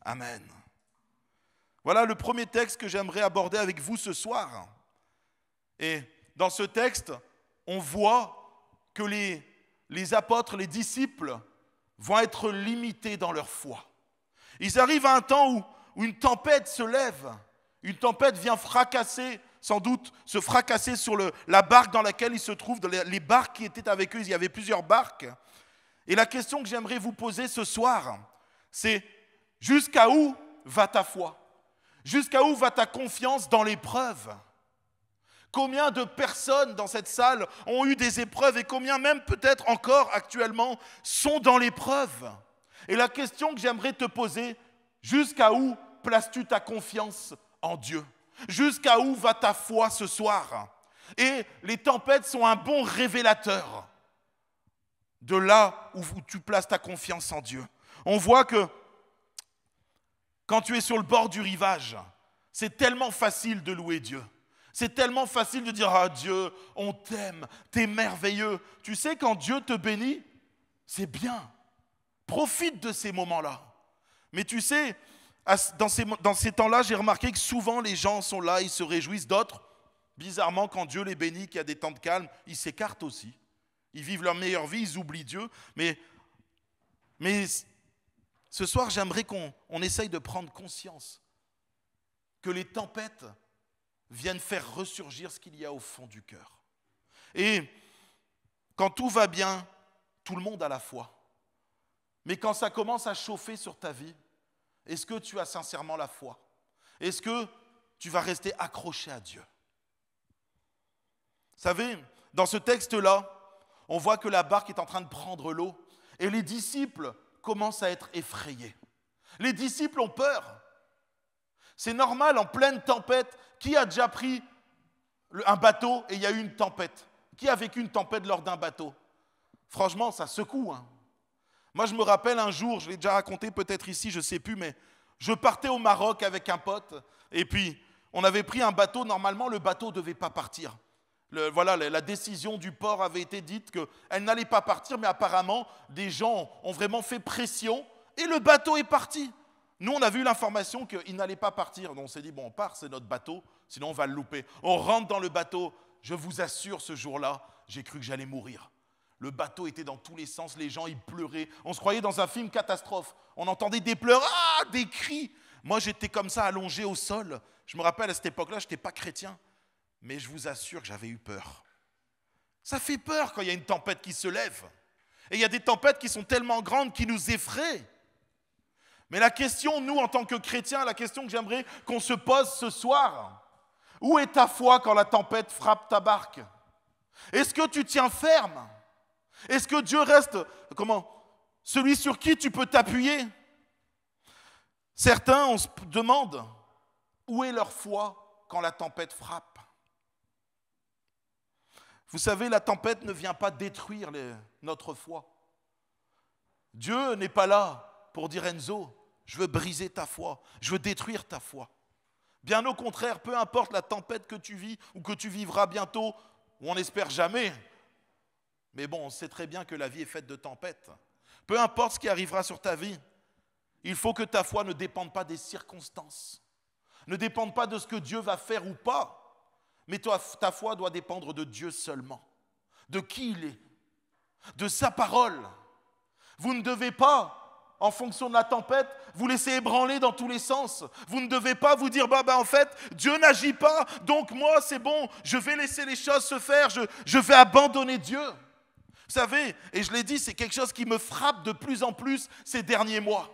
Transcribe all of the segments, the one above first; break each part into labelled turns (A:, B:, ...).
A: Amen. Voilà le premier texte que j'aimerais aborder avec vous ce soir. Et dans ce texte, on voit que les apôtres, les disciples, vont être limités dans leur foi. Ils arrivent à un temps où une tempête se lève, une tempête vient fracasser, sans doute se fracasser sur la barque dans laquelle ils se trouvent, les barques qui étaient avec eux, il y avait plusieurs barques. Et la question que j'aimerais vous poser ce soir, c'est jusqu'à où va ta foi? Jusqu'à où va ta confiance dans l'épreuve? Combien de personnes dans cette salle ont eu des épreuves et combien même peut-être encore actuellement sont dans l'épreuve? Et la question que j'aimerais te poser, jusqu'à où places-tu ta confiance en Dieu? Jusqu'à où va ta foi ce soir? Et les tempêtes sont un bon révélateur de là où tu places ta confiance en Dieu. On voit que quand tu es sur le bord du rivage, c'est tellement facile de louer Dieu. C'est tellement facile de dire « Ah Dieu, on t'aime, t'es merveilleux ». Tu sais, quand Dieu te bénit, c'est bien. Profite de ces moments-là. Mais tu sais, dans ces temps-là, j'ai remarqué que souvent les gens sont là, ils se réjouissent. D'autres, bizarrement, quand Dieu les bénit, qu'il y a des temps de calme, ils s'écartent aussi. Ils vivent leur meilleure vie, ils oublient Dieu. Mais ce soir, j'aimerais qu'on essaye de prendre conscience que les tempêtes viennent faire ressurgir ce qu'il y a au fond du cœur. Et quand tout va bien, tout le monde a la foi. Mais quand ça commence à chauffer sur ta vie, est-ce que tu as sincèrement la foi? Est-ce que tu vas rester accroché à Dieu? Vous savez, dans ce texte-là, on voit que la barque est en train de prendre l'eau et les disciples commencent à être effrayés. Les disciples ont peur. C'est normal, en pleine tempête. Qui a déjà pris un bateau et il y a eu une tempête? Qui a vécu une tempête lors d'un bateau? Franchement, ça secoue. Hein. Moi, je me rappelle un jour, je l'ai déjà raconté peut-être ici, je ne sais plus, mais je partais au Maroc avec un pote et puis on avait pris un bateau. Normalement, le bateau ne devait pas partir. Voilà, la décision du port avait été dite qu'elle n'allait pas partir, mais apparemment, des gens ont vraiment fait pression et le bateau est parti. Nous, on a vu l'information qu'il n'allait pas partir. Donc on s'est dit, bon, on part, c'est notre bateau, sinon on va le louper. On rentre dans le bateau. Je vous assure, ce jour-là, j'ai cru que j'allais mourir. Le bateau était dans tous les sens, les gens, ils pleuraient. On se croyait dans un film catastrophe. On entendait des pleurs, des cris. Moi, j'étais comme ça, allongé au sol. Je me rappelle, à cette époque-là, je n'étais pas chrétien. Mais je vous assure que j'avais eu peur. Ça fait peur quand il y a une tempête qui se lève. Et il y a des tempêtes qui sont tellement grandes qui nous effraient. Mais la question, nous, en tant que chrétiens, la question que j'aimerais qu'on se pose ce soir, où est ta foi quand la tempête frappe ta barque? Est-ce que tu tiens ferme? Est-ce que Dieu reste, celui sur qui tu peux t'appuyer? Certains, on se demande, où est leur foi quand la tempête frappe? Vous savez, la tempête ne vient pas détruire notre foi. Dieu n'est pas là pour dire Enzo, je veux briser ta foi, je veux détruire ta foi. Bien au contraire, peu importe la tempête que tu vis ou que tu vivras bientôt, ou on n'espère jamais, mais bon, on sait très bien que la vie est faite de tempêtes. Peu importe ce qui arrivera sur ta vie, il faut que ta foi ne dépende pas des circonstances, ne dépende pas de ce que Dieu va faire ou pas, mais ta foi doit dépendre de Dieu seulement, de qui il est, de sa parole. Vous ne devez pas, en fonction de la tempête, vous laisser ébranler dans tous les sens. Vous ne devez pas vous dire, en fait, Dieu n'agit pas, donc moi c'est bon, je vais laisser les choses se faire, je vais abandonner Dieu. Vous savez, et je l'ai dit, c'est quelque chose qui me frappe de plus en plus ces derniers mois.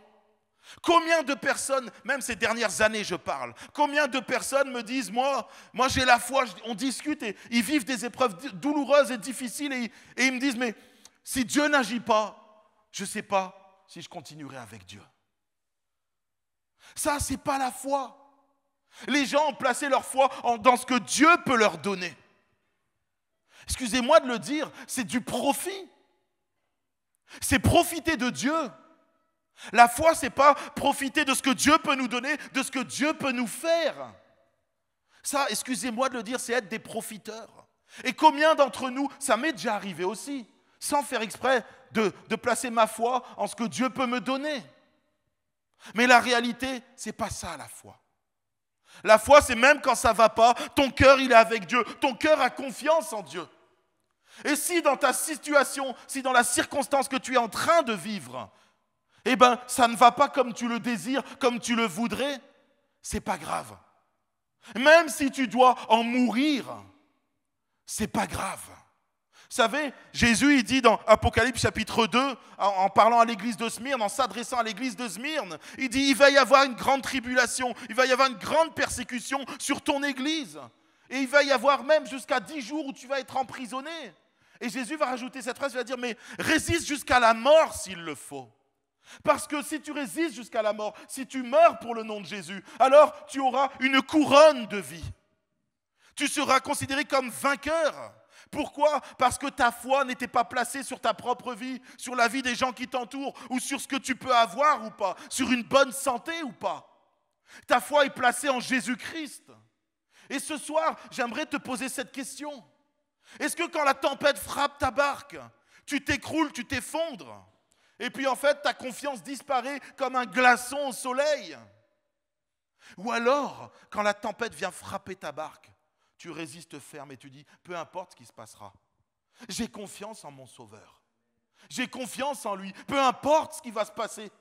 A: Combien de personnes, même ces dernières années je parle, combien de personnes me disent, moi j'ai la foi, on discute et ils vivent des épreuves douloureuses et difficiles et ils me disent, mais si Dieu n'agit pas, je ne sais pas si je continuerai avec Dieu. Ça, ce n'est pas la foi. Les gens ont placé leur foi dans ce que Dieu peut leur donner. Excusez-moi de le dire, c'est du profit. C'est profiter de Dieu. La foi, ce n'est pas profiter de ce que Dieu peut nous donner, de ce que Dieu peut nous faire. Ça, excusez-moi de le dire, c'est être des profiteurs. Et combien d'entre nous, ça m'est déjà arrivé aussi, sans faire exprès de placer ma foi en ce que Dieu peut me donner. Mais la réalité, c'est pas ça la foi. La foi, c'est même quand ça va pas, ton cœur, il est avec Dieu. Ton cœur a confiance en Dieu. Et si dans ta situation, si dans la circonstance que tu es en train de vivre, eh ben, ça ne va pas comme tu le désires, comme tu le voudrais, c'est pas grave. Même si tu dois en mourir, c'est pas grave. Vous savez, Jésus, il dit dans Apocalypse chapitre 2, en parlant à l'église de Smyrne, en s'adressant à l'église de Smyrne, il dit, il va y avoir une grande tribulation, il va y avoir une grande persécution sur ton église. Et il va y avoir même jusqu'à 10 jours où tu vas être emprisonné. Et Jésus va rajouter cette phrase, il va dire, mais résiste jusqu'à la mort s'il le faut. Parce que si tu résistes jusqu'à la mort, si tu meurs pour le nom de Jésus, alors tu auras une couronne de vie. Tu seras considéré comme vainqueur. Pourquoi? Parce que ta foi n'était pas placée sur ta propre vie, sur la vie des gens qui t'entourent, ou sur ce que tu peux avoir ou pas, sur une bonne santé ou pas. Ta foi est placée en Jésus-Christ. Et ce soir, j'aimerais te poser cette question. Est-ce que quand la tempête frappe ta barque, tu t'écroules, tu t'effondres, et puis en fait ta confiance disparaît comme un glaçon au soleil? Ou alors, quand la tempête vient frapper ta barque, tu résistes ferme et tu dis, peu importe ce qui se passera, j'ai confiance en mon Sauveur. J'ai confiance en lui, peu importe ce qui va se passer,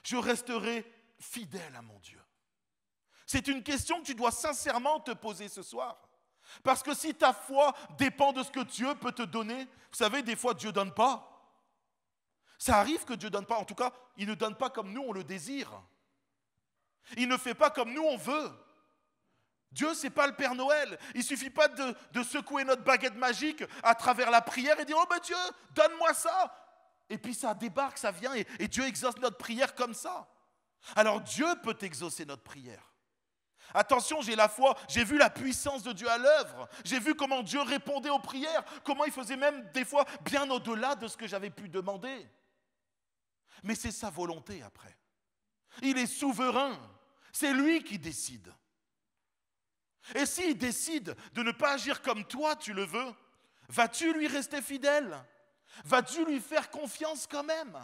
A: je resterai fidèle à mon Dieu. C'est une question que tu dois sincèrement te poser ce soir. Parce que si ta foi dépend de ce que Dieu peut te donner, vous savez, des fois Dieu ne donne pas. Ça arrive que Dieu ne donne pas, en tout cas, il ne donne pas comme nous on le désire. Il ne fait pas comme nous on veut. Dieu, ce n'est pas le Père Noël. Il ne suffit pas de secouer notre baguette magique à travers la prière et dire « Oh ben Dieu, donne-moi ça !» Et puis ça débarque, ça vient et Dieu exauce notre prière comme ça. Alors Dieu peut exaucer notre prière. Attention, j'ai la foi, j'ai vu la puissance de Dieu à l'œuvre. J'ai vu comment Dieu répondait aux prières, comment il faisait même des fois bien au-delà de ce que j'avais pu demander. Mais c'est sa volonté après. Il est souverain. C'est lui qui décide. Et s'il décide de ne pas agir comme toi tu le veux, vas-tu lui rester fidèle? Vas-tu lui faire confiance quand même?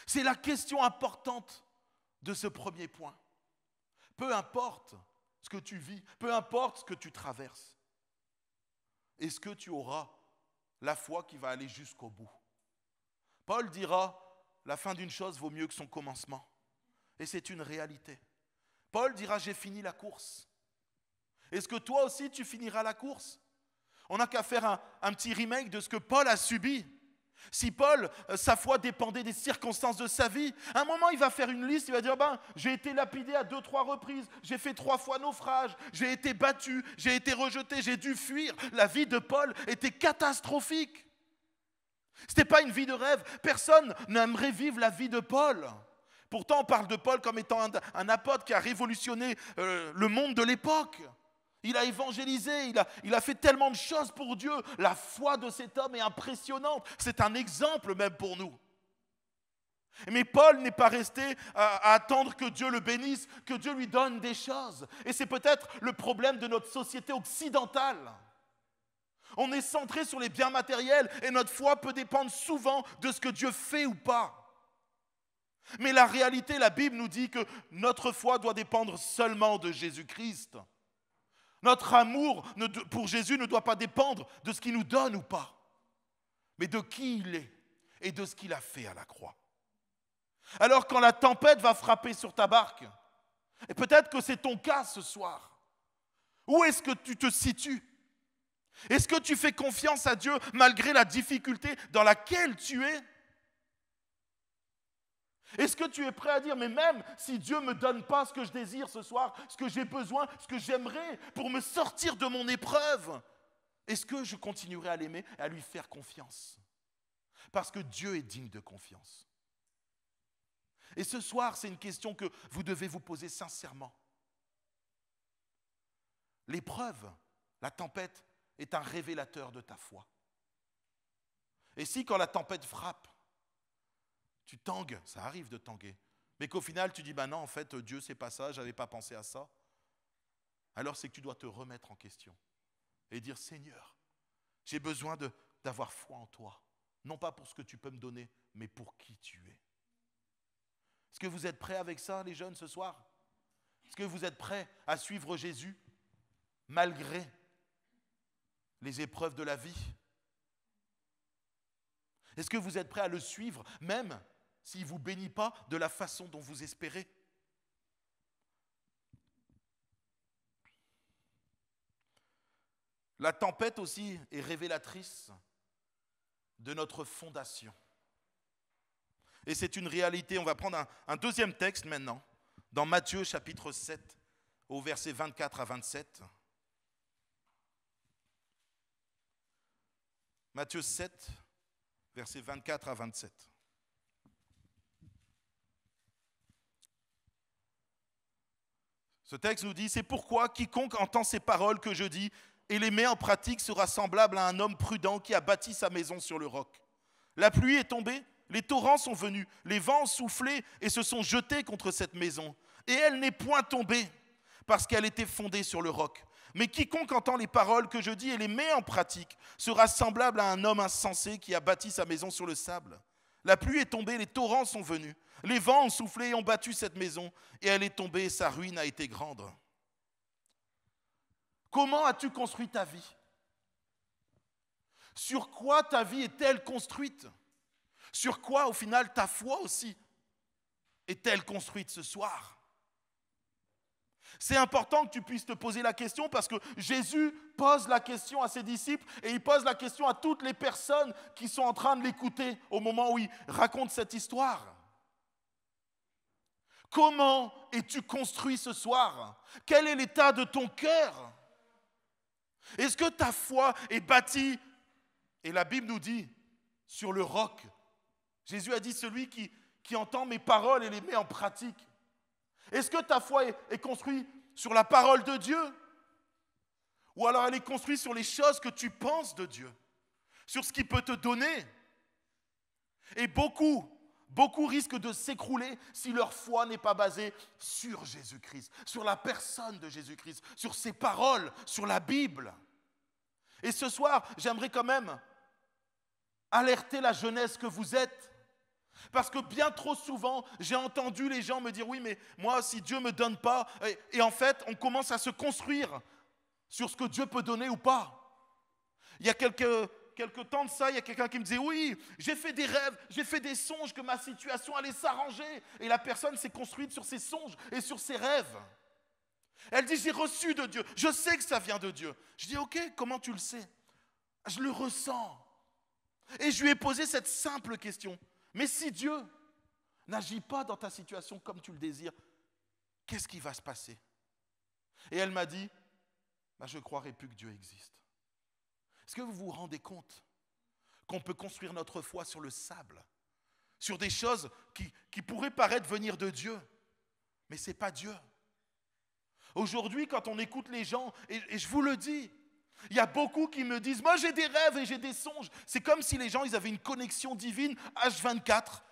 A: C'est la question importante de ce premier point. Peu importe ce que tu vis, peu importe ce que tu traverses, est-ce que tu auras la foi qui va aller jusqu'au bout? Paul dira, la fin d'une chose vaut mieux que son commencement. Et c'est une réalité. Paul dira, j'ai fini la course. Est-ce que toi aussi tu finiras la course? On n'a qu'à faire un petit remake de ce que Paul a subi. Si Paul, sa foi dépendait des circonstances de sa vie, à un moment il va faire une liste, il va dire j'ai été lapidé à 2-3 reprises, j'ai fait 3 fois naufrage, j'ai été battu, j'ai été rejeté, j'ai dû fuir. La vie de Paul était catastrophique. Ce n'était pas une vie de rêve. Personne n'aimerait vivre la vie de Paul. Pourtant on parle de Paul comme étant un apôtre qui a révolutionné le monde de l'époque. Il a évangélisé, il a fait tellement de choses pour Dieu. La foi de cet homme est impressionnante. C'est un exemple même pour nous. Mais Paul n'est pas resté à attendre que Dieu le bénisse, que Dieu lui donne des choses. Et c'est peut-être le problème de notre société occidentale. On est centré sur les biens matériels et notre foi peut dépendre souvent de ce que Dieu fait ou pas. Mais la réalité, la Bible nous dit que notre foi doit dépendre seulement de Jésus-Christ. Notre amour pour Jésus ne doit pas dépendre de ce qu'il nous donne ou pas, mais de qui il est et de ce qu'il a fait à la croix. Alors quand la tempête va frapper sur ta barque, et peut-être que c'est ton cas ce soir, où est-ce que tu te situes? Est-ce que tu fais confiance à Dieu malgré la difficulté dans laquelle tu es? Est-ce que tu es prêt à dire, mais même si Dieu ne me donne pas ce que je désire ce soir, ce que j'ai besoin, ce que j'aimerais pour me sortir de mon épreuve, est-ce que je continuerai à l'aimer et à lui faire confiance? Parce que Dieu est digne de confiance. Et ce soir, c'est une question que vous devez vous poser sincèrement. L'épreuve, la tempête, est un révélateur de ta foi. Et si quand la tempête frappe, tu tangues, ça arrive de tanguer, mais qu'au final tu dis, non, en fait, Dieu, c'est pas ça, je n'avais pas pensé à ça, alors c'est que tu dois te remettre en question et dire, Seigneur, j'ai besoin d'avoir foi en toi, non pas pour ce que tu peux me donner, mais pour qui tu es. Est-ce que vous êtes prêts avec ça, les jeunes, ce soir? Est-ce que vous êtes prêts à suivre Jésus malgré les épreuves de la vie? Est-ce que vous êtes prêts à le suivre même s'il ne vous bénit pas de la façon dont vous espérez? La tempête aussi est révélatrice de notre fondation. Et c'est une réalité. On va prendre un deuxième texte maintenant, dans Matthieu chapitre 7, au verset 24 à 27. Matthieu 7, versets 24 à 27. Ce texte nous dit, « C'est pourquoi quiconque entend ces paroles que je dis et les met en pratique sera semblable à un homme prudent qui a bâti sa maison sur le roc. La pluie est tombée, les torrents sont venus, les vents ont soufflé et se sont jetés contre cette maison. Et elle n'est point tombée parce qu'elle était fondée sur le roc. Mais quiconque entend les paroles que je dis et les met en pratique sera semblable à un homme insensé qui a bâti sa maison sur le sable. La pluie est tombée, les torrents sont venus, les vents ont soufflé et ont battu cette maison, et elle est tombée et sa ruine a été grande. » Comment as-tu construit ta vie? Sur quoi ta vie est-elle construite? Sur quoi, au final, ta foi aussi est-elle construite ce soir? C'est important que tu puisses te poser la question parce que Jésus pose la question à ses disciples et il pose la question à toutes les personnes qui sont en train de l'écouter au moment où il raconte cette histoire. Comment es-tu construit ce soir? Quel est l'état de ton cœur? Est-ce que ta foi est bâtie, et la Bible nous dit, sur le roc? Jésus a dit, celui qui entend mes paroles et les met en pratique. Est-ce que ta foi est construite sur la parole de Dieu? Ou alors elle est construite sur les choses que tu penses de Dieu, sur ce qu'il peut te donner? Et beaucoup risquent de s'écrouler si leur foi n'est pas basée sur Jésus-Christ, sur la personne de Jésus-Christ, sur ses paroles, sur la Bible. Et ce soir, j'aimerais quand même alerter la jeunesse que vous êtes. Parce que bien trop souvent, j'ai entendu les gens me dire « Oui, mais moi, si Dieu ne me donne pas… » Et en fait, on commence à se construire sur ce que Dieu peut donner ou pas. Il y a quelques temps de ça, il y a quelqu'un qui me disait « Oui, j'ai fait des rêves, j'ai fait des songes que ma situation allait s'arranger. » Et la personne s'est construite sur ses songes et sur ses rêves. Elle dit « J'ai reçu de Dieu, je sais que ça vient de Dieu. » Je dis « Ok, comment tu le sais ?» Je le ressens. Et je lui ai posé cette simple question. Mais si Dieu n'agit pas dans ta situation comme tu le désires, qu'est-ce qui va se passer? Et elle m'a dit, je ne croirais plus que Dieu existe. Est-ce que vous vous rendez compte qu'on peut construire notre foi sur le sable, sur des choses qui pourraient paraître venir de Dieu, mais ce n'est pas Dieu. Aujourd'hui, quand on écoute les gens, et je vous le dis, il y a beaucoup qui me disent « Moi, j'ai des rêves et j'ai des songes. » C'est comme si les gens ils avaient une connexion divine H24.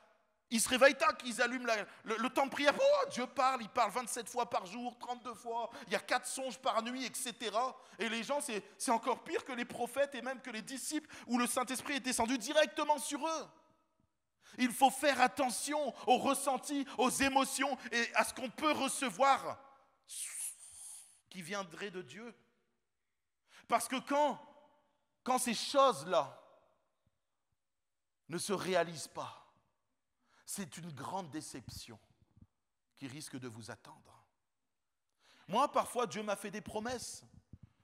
A: Ils se réveillent, tac, ils allument le temps de prière. Oh, Dieu parle, il parle 27 fois par jour, 32 fois. Il y a 4 songes par nuit, etc. Et les gens, c'est encore pire que les prophètes et même que les disciples où le Saint-Esprit est descendu directement sur eux. Il faut faire attention aux ressentis, aux émotions et à ce qu'on peut recevoir qui viendrait de Dieu. Parce que quand ces choses-là ne se réalisent pas, c'est une grande déception qui risque de vous attendre. Moi, parfois, Dieu m'a fait des promesses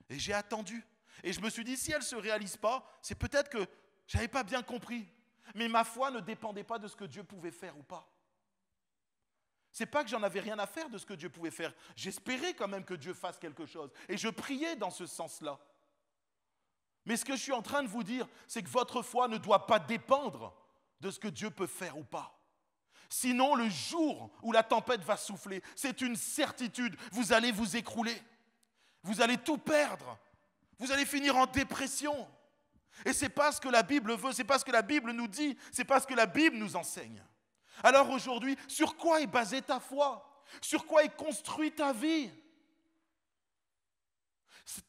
A: et j'ai attendu. Et je me suis dit, si elles ne se réalisent pas, c'est peut-être que je n'avais pas bien compris. Mais ma foi ne dépendait pas de ce que Dieu pouvait faire ou pas. C'est pas que j'en avais rien à faire de ce que Dieu pouvait faire. J'espérais quand même que Dieu fasse quelque chose. Et je priais dans ce sens-là. Mais ce que je suis en train de vous dire, c'est que votre foi ne doit pas dépendre de ce que Dieu peut faire ou pas. Sinon, le jour où la tempête va souffler, c'est une certitude, vous allez vous écrouler. Vous allez tout perdre. Vous allez finir en dépression. Et ce n'est pas ce que la Bible veut, ce n'est pas ce que la Bible nous dit, ce n'est pas ce que la Bible nous enseigne. Alors aujourd'hui, sur quoi est basée ta foi? Sur quoi est construite ta vie?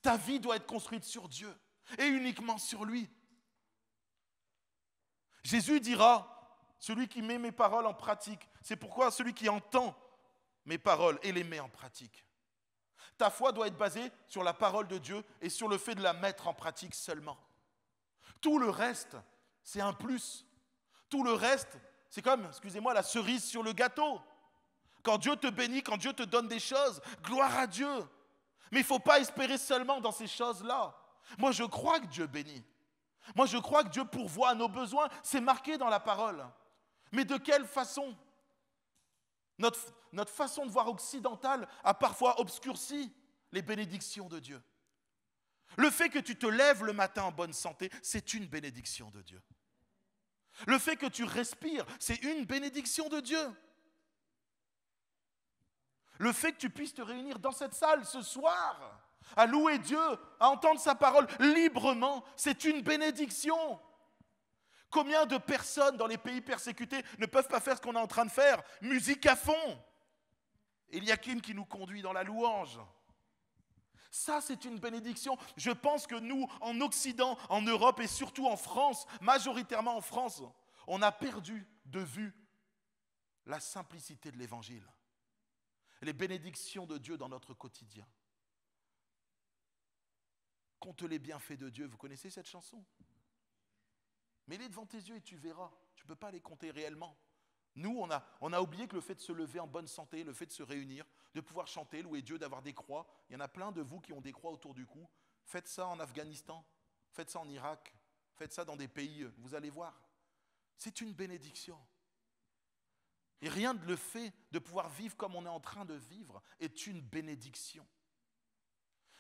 A: Ta vie doit être construite sur Dieu. Et uniquement sur lui. Jésus dira, celui qui met mes paroles en pratique. C'est pourquoi celui qui entend mes paroles et les met en pratique. Ta foi doit être basée sur la parole de Dieu et sur le fait de la mettre en pratique seulement. Tout le reste, c'est un plus. Tout le reste, c'est comme, excusez-moi, la cerise sur le gâteau. Quand Dieu te bénit, quand Dieu te donne des choses, gloire à Dieu. Mais il ne faut pas espérer seulement dans ces choses-là. Moi, je crois que Dieu bénit. Moi, je crois que Dieu pourvoit à nos besoins. C'est marqué dans la parole. Mais de quelle façon ? Notre façon de voir occidentale a parfois obscurci les bénédictions de Dieu. Le fait que tu te lèves le matin en bonne santé, c'est une bénédiction de Dieu. Le fait que tu respires, c'est une bénédiction de Dieu. Le fait que tu puisses te réunir dans cette salle ce soir, à louer Dieu, à entendre sa parole librement, c'est une bénédiction. Combien de personnes dans les pays persécutés ne peuvent pas faire ce qu'on est en train de faire? Musique à fond. Eliakim qui nous conduit dans la louange. Ça, c'est une bénédiction. Je pense que nous, en Occident, en Europe et surtout en France, majoritairement en France, on a perdu de vue la simplicité de l'Évangile. Les bénédictions de Dieu dans notre quotidien. Compte les bienfaits de Dieu. Vous connaissez cette chanson? Mets-les devant tes yeux et tu verras. Tu ne peux pas les compter réellement. Nous, on a oublié que le fait de se lever en bonne santé, le fait de se réunir, de pouvoir chanter, louer Dieu, d'avoir des croix. Il y en a plein de vous qui ont des croix autour du cou. Faites ça en Afghanistan, faites ça en Irak, faites ça dans des pays, vous allez voir. C'est une bénédiction. Et rien de le fait de pouvoir vivre comme on est en train de vivre est une bénédiction.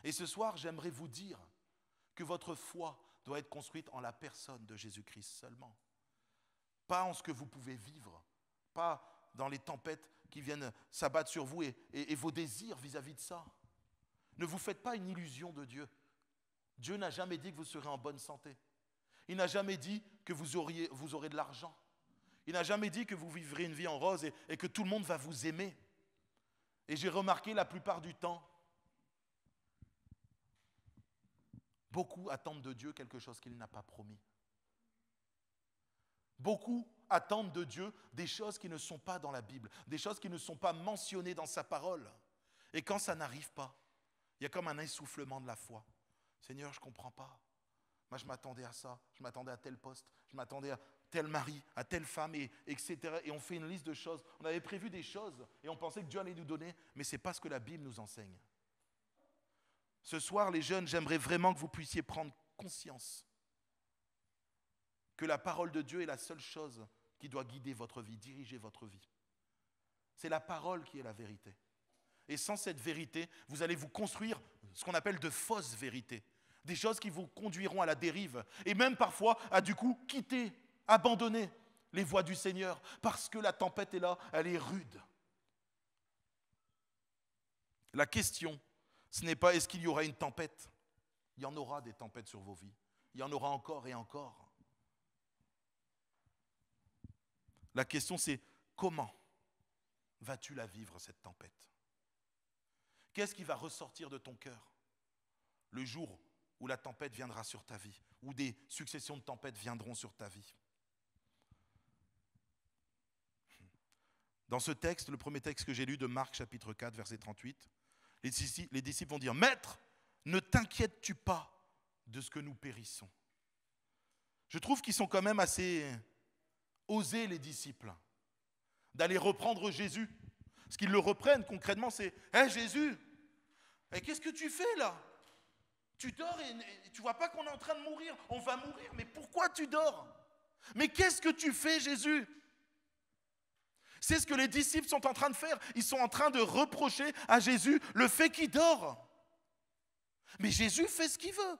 A: Et ce soir, j'aimerais vous dire que votre foi doit être construite en la personne de Jésus-Christ seulement. Pas en ce que vous pouvez vivre, pas dans les tempêtes qui viennent s'abattre sur vous et vos désirs vis-à-vis de ça. Ne vous faites pas une illusion de Dieu. Dieu n'a jamais dit que vous serez en bonne santé. Il n'a jamais dit que vous aurez de l'argent. Il n'a jamais dit que vous vivrez une vie en rose et que tout le monde va vous aimer. Et j'ai remarqué la plupart du temps, beaucoup attendent de Dieu quelque chose qu'il n'a pas promis. Beaucoup attendent de Dieu des choses qui ne sont pas dans la Bible, des choses qui ne sont pas mentionnées dans sa parole. Et quand ça n'arrive pas, il y a comme un essoufflement de la foi. Seigneur, je ne comprends pas. Moi, je m'attendais à ça, je m'attendais à tel poste, je m'attendais à tel mari, à telle femme, etc. Et on fait une liste de choses. On avait prévu des choses et on pensait que Dieu allait nous donner, mais ce n'est pas ce que la Bible nous enseigne. Ce soir, les jeunes, j'aimerais vraiment que vous puissiez prendre conscience que la parole de Dieu est la seule chose qui doit guider votre vie, diriger votre vie. C'est la parole qui est la vérité. Et sans cette vérité, vous allez vous construire ce qu'on appelle de fausses vérités. Des choses qui vous conduiront à la dérive. Et même parfois à du coup quitter, abandonner les voies du Seigneur. Parce que la tempête est là, elle est rude. La question, ce n'est pas est-ce qu'il y aura une tempête. Il y en aura des tempêtes sur vos vies. Il y en aura encore et encore. La question c'est comment vas-tu la vivre cette tempête? Qu'est-ce qui va ressortir de ton cœur le jour où la tempête viendra sur ta vie, où des successions de tempêtes viendront sur ta vie? Dans ce texte, le premier texte que j'ai lu de Marc chapitre 4, verset 38, les disciples vont dire « Maître, ne t'inquiètes-tu pas de ce que nous périssons ?» Je trouve qu'ils sont quand même assez osés, les disciples, d'aller reprendre Jésus. Ce qu'ils le reprennent concrètement, c'est « Hé Jésus, qu'est-ce que tu fais là? Tu dors et tu ne vois pas qu'on est en train de mourir. On va mourir, mais pourquoi tu dors? Mais qu'est-ce que tu fais, Jésus ?» C'est ce que les disciples sont en train de faire. Ils sont en train de reprocher à Jésus le fait qu'il dort. Mais Jésus fait ce qu'il veut.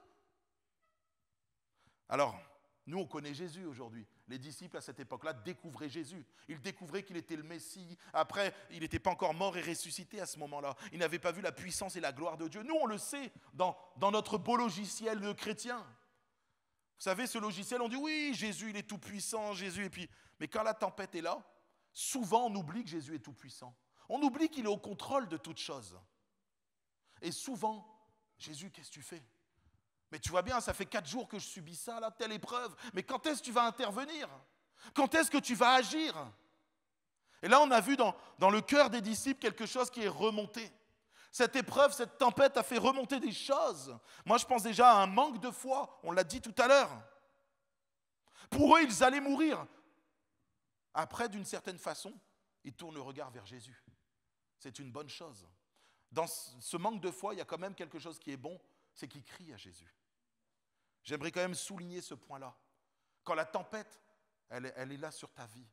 A: Alors, nous, on connaît Jésus aujourd'hui. Les disciples, à cette époque-là, découvraient Jésus. Ils découvraient qu'il était le Messie. Après, il n'était pas encore mort et ressuscité à ce moment-là. Ils n'avaient pas vu la puissance et la gloire de Dieu. Nous, on le sait dans notre beau logiciel de chrétien. Vous savez, ce logiciel, on dit, oui, Jésus, il est tout puissant, Jésus. Mais quand la tempête est là, souvent, on oublie que Jésus est tout puissant. On oublie qu'il est au contrôle de toutes choses. Et souvent, Jésus, qu'est-ce que tu fais? Mais tu vois bien, ça fait 4 jours que je subis ça, là, telle épreuve. Mais quand est-ce que tu vas intervenir? Quand est-ce que tu vas agir? Et là, on a vu dans le cœur des disciples quelque chose qui est remonté. Cette épreuve, cette tempête a fait remonter des choses. Moi, je pense déjà à un manque de foi, on l'a dit tout à l'heure. Pour eux, ils allaient mourir. Après, d'une certaine façon, ils tournent le regard vers Jésus. C'est une bonne chose. Dans ce manque de foi, il y a quand même quelque chose qui est bon, c'est qu'ils crient à Jésus. J'aimerais quand même souligner ce point-là. Quand la tempête, elle est là sur ta vie,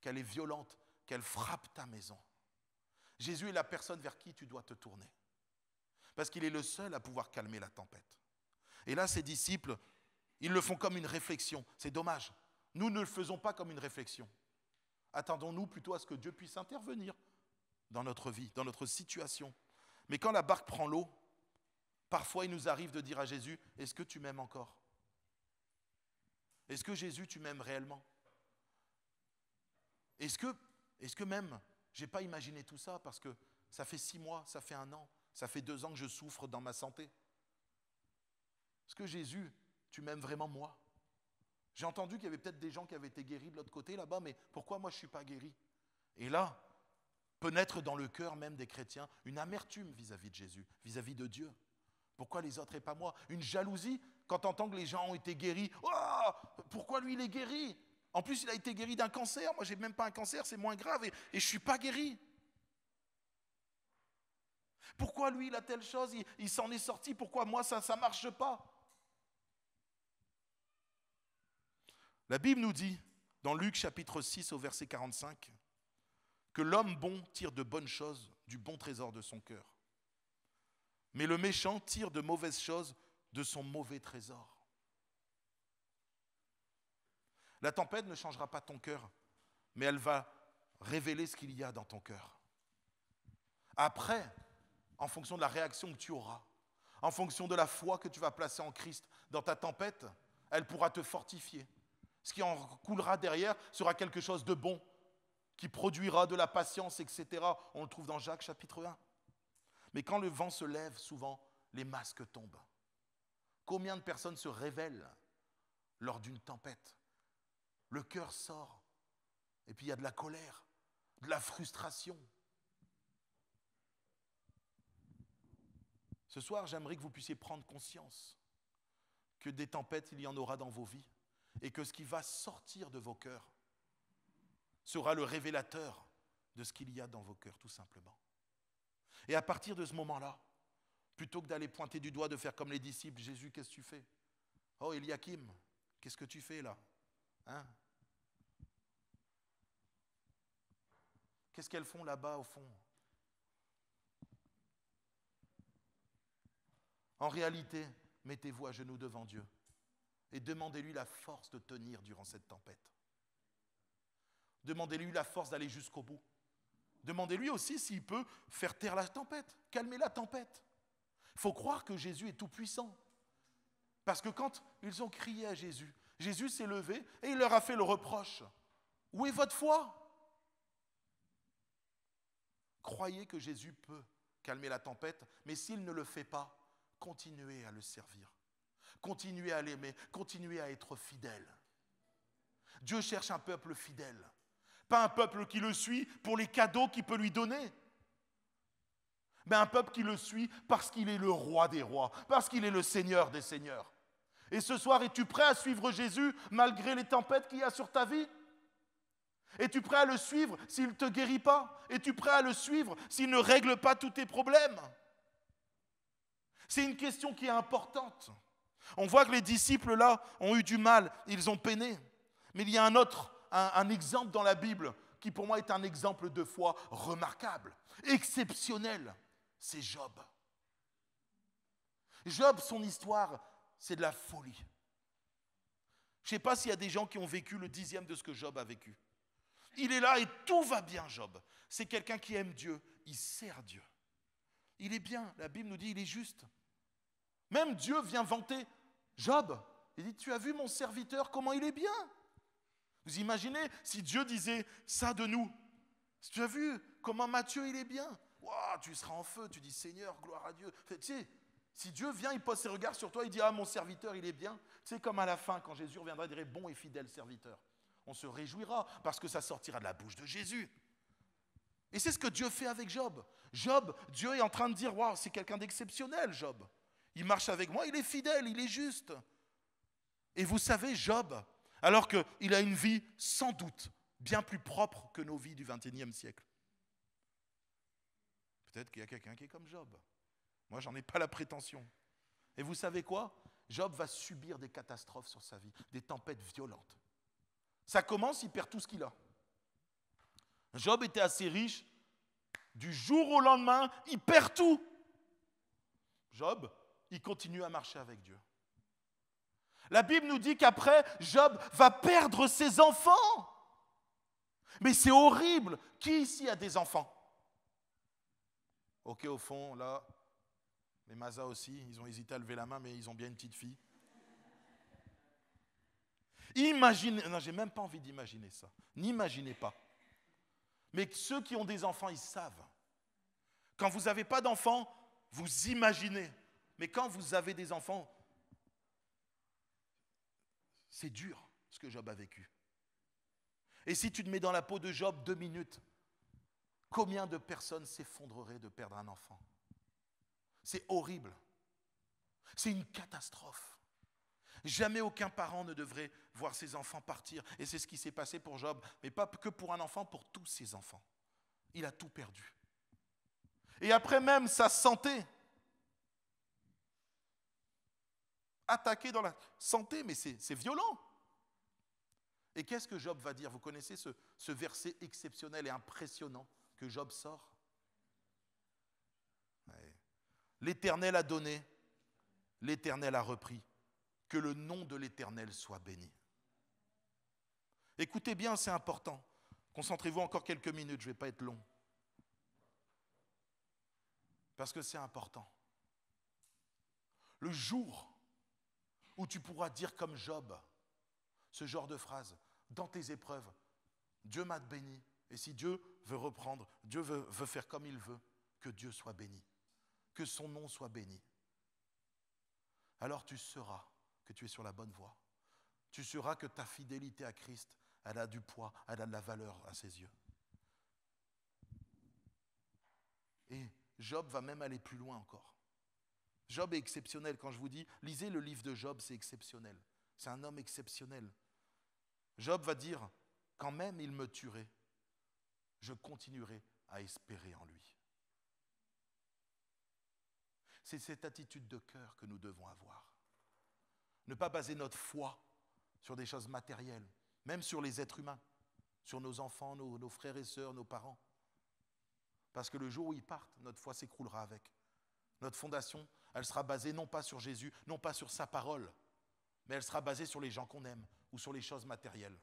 A: qu'elle est violente, qu'elle frappe ta maison, Jésus est la personne vers qui tu dois te tourner. Parce qu'il est le seul à pouvoir calmer la tempête. Et là, ses disciples, ils le font comme une réflexion. C'est dommage. Nous ne le faisons pas comme une réflexion. Attendons-nous plutôt à ce que Dieu puisse intervenir dans notre vie, dans notre situation. Mais quand la barque prend l'eau, parfois il nous arrive de dire à Jésus, est-ce que tu m'aimes encore? Est-ce que Jésus, tu m'aimes réellement? Est-ce que même, je n'ai pas imaginé tout ça parce que ça fait 6 mois, ça fait 1 an, ça fait 2 ans que je souffre dans ma santé. Est-ce que Jésus, tu m'aimes vraiment moi? J'ai entendu qu'il y avait peut-être des gens qui avaient été guéris de l'autre côté là-bas, mais pourquoi moi je ne suis pas guéri? Et là, peut naître dans le cœur même des chrétiens une amertume vis-à-vis de Jésus, vis-à-vis de Dieu. Pourquoi les autres et pas moi? Une jalousie quand tu entends que les gens ont été guéris. Oh, pourquoi lui il est guéri? En plus, il a été guéri d'un cancer. Moi, je n'ai même pas un cancer, c'est moins grave et je ne suis pas guéri. Pourquoi lui, il a telle chose, il s'en est sorti, pourquoi moi, ça ne marche pas? La Bible nous dit, dans Luc chapitre 6 au verset 45, que l'homme bon tire de bonnes choses du bon trésor de son cœur. Mais le méchant tire de mauvaises choses de son mauvais trésor. La tempête ne changera pas ton cœur, mais elle va révéler ce qu'il y a dans ton cœur. Après, en fonction de la réaction que tu auras, en fonction de la foi que tu vas placer en Christ dans ta tempête, elle pourra te fortifier. Ce qui en coulera derrière sera quelque chose de bon, qui produira de la patience, etc. On le trouve dans Jacques chapitre 1. Mais quand le vent se lève, souvent, les masques tombent. Combien de personnes se révèlent lors d'une tempête? Le cœur sort, et puis il y a de la colère, de la frustration. Ce soir, j'aimerais que vous puissiez prendre conscience que des tempêtes, il y en aura dans vos vies, et que ce qui va sortir de vos cœurs sera le révélateur de ce qu'il y a dans vos cœurs, tout simplement. Et à partir de ce moment-là, plutôt que d'aller pointer du doigt, de faire comme les disciples, Jésus, qu'est-ce que tu fais? Oh, Eliakim, qu'est-ce que tu fais là? Hein? Qu'est-ce qu'elles font là-bas au fond? En réalité, mettez-vous à genoux devant Dieu et demandez-lui la force de tenir durant cette tempête. Demandez-lui la force d'aller jusqu'au bout. Demandez-lui aussi s'il peut faire taire la tempête, calmer la tempête. Il faut croire que Jésus est tout-puissant. Parce que quand ils ont crié à Jésus, Jésus s'est levé et il leur a fait le reproche. Où est votre foi? Croyez que Jésus peut calmer la tempête, mais s'il ne le fait pas, continuez à le servir. Continuez à l'aimer, continuez à être fidèle. Dieu cherche un peuple fidèle. Pas un peuple qui le suit pour les cadeaux qu'il peut lui donner, mais un peuple qui le suit parce qu'il est le roi des rois, parce qu'il est le Seigneur des seigneurs. Et ce soir, es-tu prêt à suivre Jésus malgré les tempêtes qu'il y a sur ta vie? Es-tu prêt à le suivre s'il ne te guérit pas? Es-tu prêt à le suivre s'il ne règle pas tous tes problèmes? C'est une question qui est importante. On voit que les disciples là ont eu du mal, ils ont peiné. Mais il y a un exemple dans la Bible qui pour moi est un exemple de foi remarquable, exceptionnel, c'est Job. Job, son histoire, c'est de la folie. Je ne sais pas s'il y a des gens qui ont vécu le 10e de ce que Job a vécu. Il est là et tout va bien, Job. C'est quelqu'un qui aime Dieu, il sert Dieu. Il est bien, la Bible nous dit, il est juste. Même Dieu vient vanter Job. Il dit, tu as vu mon serviteur, comment il est bien? Vous imaginez si Dieu disait ça de nous? Tu as vu comment Matthieu il est bien? Wow, tu seras en feu, tu dis Seigneur, gloire à Dieu. Tu sais, si Dieu vient, il pose ses regards sur toi, il dit ah mon serviteur il est bien. C'est comme à la fin quand Jésus reviendra, il dirait bon et fidèle serviteur. On se réjouira parce que ça sortira de la bouche de Jésus. Et c'est ce que Dieu fait avec Job. Job, Dieu est en train de dire, waouh, c'est quelqu'un d'exceptionnel, Job. Il marche avec moi, il est fidèle, il est juste. Et vous savez, Job, alors qu'il a une vie sans doute bien plus propre que nos vies du XXIe siècle. Peut-être qu'il y a quelqu'un qui est comme Job. Moi, j'en ai pas la prétention. Et vous savez quoi? Job va subir des catastrophes sur sa vie, des tempêtes violentes. Ça commence, il perd tout ce qu'il a. Job était assez riche, du jour au lendemain, il perd tout. Job, il continue à marcher avec Dieu. La Bible nous dit qu'après, Job va perdre ses enfants. Mais c'est horrible. Qui ici a des enfants? Ok, au fond, là, les Mazas aussi, ils ont hésité à lever la main, mais ils ont bien une petite fille. Imaginez, non, j'ai même pas envie d'imaginer ça. N'imaginez pas. Mais ceux qui ont des enfants, ils savent. Quand vous n'avez pas d'enfants, vous imaginez. Mais quand vous avez des enfants, c'est dur ce que Job a vécu. Et si tu te mets dans la peau de Job 2 minutes, combien de personnes s'effondreraient de perdre un enfant? C'est horrible. C'est une catastrophe. Jamais aucun parent ne devrait voir ses enfants partir. Et c'est ce qui s'est passé pour Job. Mais pas que pour un enfant, pour tous ses enfants. Il a tout perdu. Et après même sa santé. Attaqué dans la santé, mais c'est violent. Et qu'est-ce que Job va dire? Vous connaissez ce verset exceptionnel et impressionnant que Job sort? Ouais. L'Éternel a donné, l'Éternel a repris. Que le nom de l'Éternel soit béni. Écoutez bien, c'est important. Concentrez-vous encore quelques minutes, je ne vais pas être long. Parce que c'est important. Le jour où tu pourras dire comme Job, ce genre de phrase, dans tes épreuves, Dieu m'a béni. Et si Dieu veut reprendre, Dieu veut faire comme il veut, que Dieu soit béni. Que son nom soit béni. Alors tu sauras que tu es sur la bonne voie. Tu sauras que ta fidélité à Christ, elle a du poids, elle a de la valeur à ses yeux. Et Job va même aller plus loin encore. Job est exceptionnel. Quand je vous dis, lisez le livre de Job, c'est exceptionnel. C'est un homme exceptionnel. Job va dire, quand même il me tuerait, je continuerai à espérer en lui. C'est cette attitude de cœur que nous devons avoir. Ne pas baser notre foi sur des choses matérielles, même sur les êtres humains, sur nos enfants, nos frères et sœurs, nos parents. Parce que le jour où ils partent, notre foi s'écroulera avec. Notre fondation, elle sera basée non pas sur Jésus, non pas sur sa parole, mais elle sera basée sur les gens qu'on aime ou sur les choses matérielles.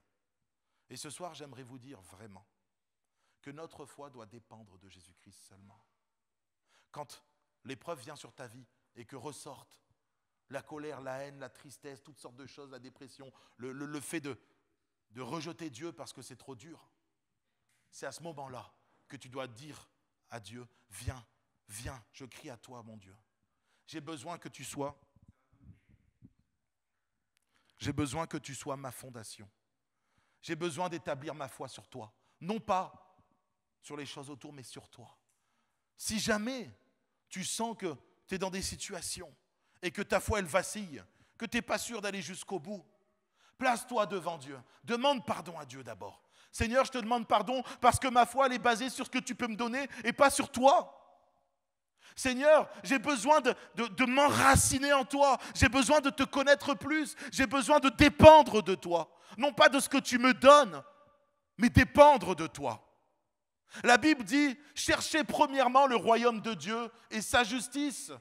A: Et ce soir, j'aimerais vous dire vraiment que notre foi doit dépendre de Jésus-Christ seulement. Quand l'épreuve vient sur ta vie et que ressortent la colère, la haine, la tristesse, toutes sortes de choses, la dépression, le fait de rejeter Dieu parce que c'est trop dur. C'est à ce moment-là que tu dois dire à Dieu, viens, viens, je crie à toi, mon Dieu. J'ai besoin que tu sois ma fondation. J'ai besoin d'établir ma foi sur toi. Non pas sur les choses autour, mais sur toi. Si jamais tu sens que tu es dans des situations et que ta foi, elle vacille, que tu n'es pas sûr d'aller jusqu'au bout, place-toi devant Dieu. Demande pardon à Dieu d'abord. Seigneur, je te demande pardon parce que ma foi, elle est basée sur ce que tu peux me donner et pas sur toi. Seigneur, j'ai besoin de m'enraciner en toi. J'ai besoin de te connaître plus. J'ai besoin de dépendre de toi. Non pas de ce que tu me donnes, mais dépendre de toi. La Bible dit, cherchez premièrement le royaume de Dieu et sa justice.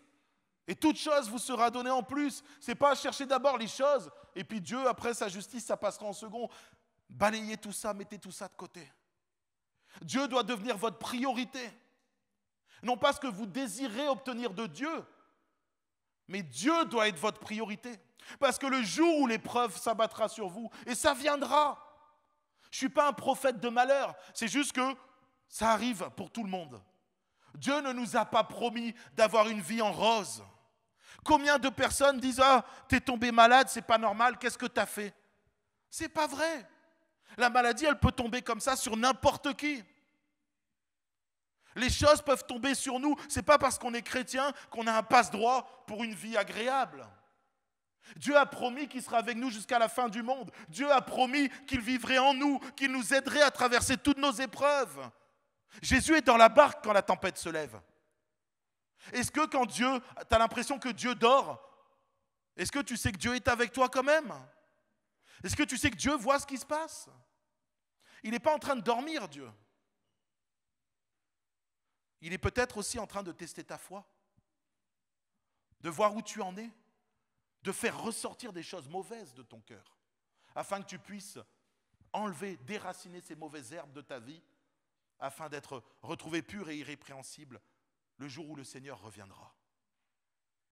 A: Et toute chose vous sera donnée en plus. Ce n'est pas chercher d'abord les choses, et puis Dieu, après sa justice, ça passera en second. Balayez tout ça, mettez tout ça de côté. Dieu doit devenir votre priorité. Non pas ce que vous désirez obtenir de Dieu, mais Dieu doit être votre priorité. Parce que le jour où l'épreuve s'abattra sur vous, et ça viendra. Je ne suis pas un prophète de malheur, c'est juste que ça arrive pour tout le monde. Dieu ne nous a pas promis d'avoir une vie en rose. Combien de personnes disent « Ah, t'es tombé malade, c'est pas normal, qu'est-ce que t'as fait ?» C'est pas vrai. La maladie, elle peut tomber comme ça sur n'importe qui. Les choses peuvent tomber sur nous. Ce n'est pas parce qu'on est chrétien qu'on a un passe-droit pour une vie agréable. Dieu a promis qu'il sera avec nous jusqu'à la fin du monde. Dieu a promis qu'il vivrait en nous, qu'il nous aiderait à traverser toutes nos épreuves. Jésus est dans la barque quand la tempête se lève. Est-ce que quand tu as l'impression que Dieu dort, est-ce que tu sais que Dieu est avec toi quand même? Est-ce que tu sais que Dieu voit ce qui se passe? Il n'est pas en train de dormir, Dieu. Il est peut-être aussi en train de tester ta foi, de voir où tu en es, de faire ressortir des choses mauvaises de ton cœur, afin que tu puisses enlever, déraciner ces mauvaises herbes de ta vie, afin d'être retrouvé pur et irrépréhensible le jour où le Seigneur reviendra.